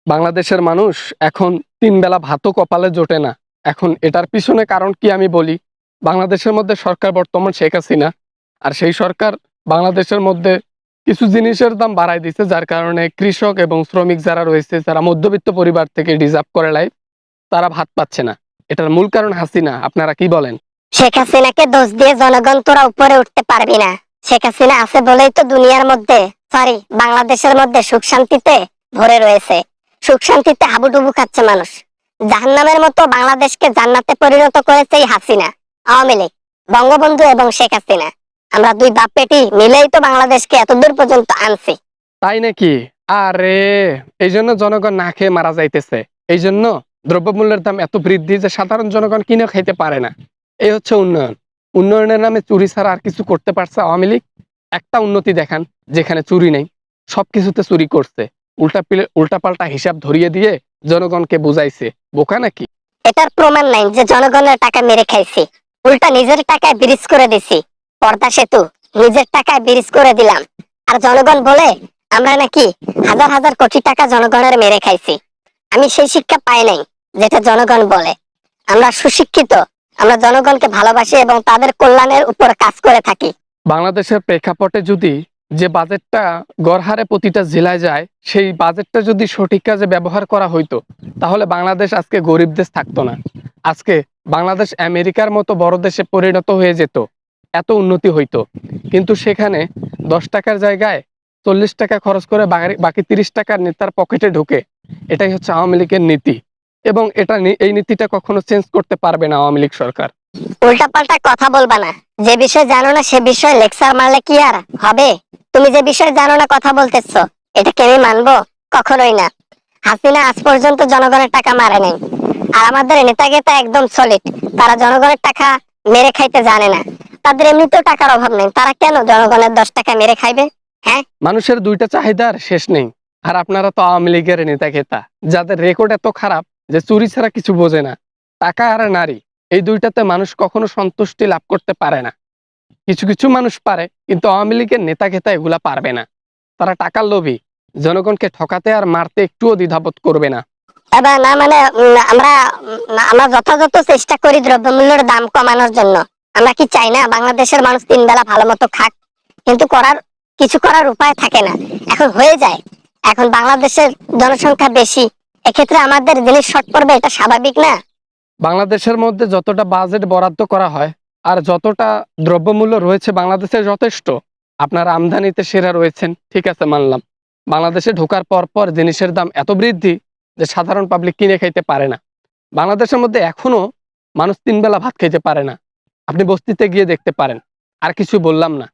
বাংলাদেশের মানুষ এখন ৩ বেলা ভাতও কপালে জোটে না। এখন এটার পিছনে কারণ কি আমি বলি। বাংলাদেশের মধ্যে সরকার বর্তমান শেখ হাসিনা। আর সেই সরকার বাংলাদেশের মধ্যে কিছু জিনিসের দাম বাড়ায় দিছে, যার কারণে কৃষক এবং শ্রমিক যারা রয়েছে, যারা মধ্যবিত্ত পরিবার থেকে ডিজার্ভ করে লাইফ, তারা ভাত পাচ্ছে না। এটার মূল কারণ হাসিনা। আপনারা কি বলেন? শেখ হাসিনাকে দোষ দিয়ে জনগণ তোরা উপরে উঠতে পারবি না। শেখ হাসিনা আছে বলেই তো দুনিয়ার মধ্যে, সরি, বাংলাদেশের মধ্যে সুখ শান্তিতে ভরে রয়েছে। সুখ শান্তিতে হাবুডুবু খাচ্ছে মানুষ। জাহান্নামের মতো বাংলাদেশকে জান্নাতে পরিণত করেছে এই হাসিনা, আওয়ামী লীগ, বঙ্গবন্ধু এবং শেখ হাসিনা। আমরা দুই বাপ পেটি মিলেই তো বাংলাদেশকে এতদূর পর্যন্ত আনছি। তাই নাকি? আরে, এই জন্য জনগণ না খেয়ে মারা যাইতেছে। এই জন্য দ্রব্যমূল্যের দাম এত বৃদ্ধি যে সাধারণ জনগণ কিনে খাইতে পারে না। এই হচ্ছে উন্নয়ন। উন্নয়নের নামে চুরি ছাড়া আর কিছু করতে পারছে আওয়ামী লীগ? একটা উন্নতি দেখান যেখানে চুরি নেই। সবকিছুতে চুরি করছে। উল্টাপাল্টা হিসাব ধরিয়ে দিয়ে জনগণকে বুঝাইছে। বোকা নাকি? এটার প্রমাণ নাই যে জনগণের টাকা মেরে খাইছি। উল্টা নিজের টাকায় ব্রিজ করে দিছি। পর্দা সেতু নিজের টাকায় ব্রিজ করে দিলাম। আর জনগণ বলে আমরা নাকি হাজার হাজার কোটি টাকা জনগণের মেরে খাইছি। আমি সেই শিক্ষা পাই নাই যেটা জনগণ বলে। আমরা সুশিক্ষিত। আমরা জনগণকে ভালোবাসি এবং তাদের কল্যাণের উপর কাজ করে থাকি। বাংলাদেশের প্রেক্ষাপটে যদি যে বাজেটটা গড়হারে প্রতিটা জেলায় যায়, সেই বাজেটটা যদি সঠিক কাজে ব্যবহার করা হইতো, তাহলে বাংলাদেশ আজকে গরিব দেশ থাকতো না। আজকে বাংলাদেশ আমেরিকার মতো বড় দেশে পরিণত হয়ে যেত, এত উন্নতি হইতো। কিন্তু সেখানে 10 টাকার জায়গায় 40 টাকা খরচ করে বাকি 30 টাকার নেতার পকেটে ঢুকে। এটাই হচ্ছে আওয়ামী লীগের নীতি, এবং এই নীতিটা কখনো চেঞ্জ করতে পারবে না আওয়ামী লীগ সরকার। উল্টাপাল্টা কথা বলবা না। যে বিষয় জানো না সে বিষয়ে লেকচার মারলে কি আর হবে? তুমি যে বিষয় জানো না কথা বলতেছো, এটাকে আমি মানবো? কখনোই না। হাসিনা আজ পর্যন্ত জনগণের টাকা মারে নাই। আর আমাদের নেতাগেতা একদম সলিড। তারা জনগণের টাকা মেরে খাইতে জানে না। তাদের এমনিতেও টাকার অভাব নেই, তারা কেন জনগণের 10 টাকা মেরে খাইবে? হ্যাঁ, মানুষের দুইটা চাহিদার শেষ নেই। আর আপনারা তো আওয়ামী লীগের নেতা খেতা, যাদের রেকর্ড এত খারাপ যে চুরি ছাড়া কিছু বোঝে না। টাকা আর নারী, এই দুইটাতে মানুষ কখনো সন্তুষ্টি লাভ করতে পারে না। কিছু কিছু মানুষ পারে, কিন্তু আওয়ামী লীগের নেতা খেতা এগুলা পারবে না। তারা টাকার লোভী, জনগণকে ঠকাতে আর মারতে একটুও দ্বিধাবোধ করবে না। এবার না মানে আমরা যথাযথ চেষ্টা করি দ্রব্যমূল্যের দাম কমানোর জন্য। আমরা কি চাই না বাংলাদেশের মানুষ 3 বেলা ভালো মতো খাক? কিন্তু কিছু করার উপায় থাকে না। এখন হয়ে যায়। এখন বাংলাদেশের জনসংখ্যা বেশি, এক্ষেত্রে আমাদের জিনিস শর্ট পড়বে, এটা স্বাভাবিক না? বাংলাদেশের মধ্যে যতটা বাজেট বরাদ্দ করা হয় আর যতটা দ্রব্যমূল্য রয়েছে বাংলাদেশে যথেষ্ট। আপনারা আমদানিতে সেরা রয়েছেন, ঠিক আছে, মানলাম। বাংলাদেশে ঢোকার পর পর জিনিসের দাম এত বৃদ্ধি যে সাধারণ পাবলিক কিনে খাইতে পারে না। বাংলাদেশের মধ্যে এখনো মানুষ 3 বেলা ভাত খাইতে পারে না। আপনি বস্তিতে গিয়ে দেখতে পারেন। আর কিছু বললাম না।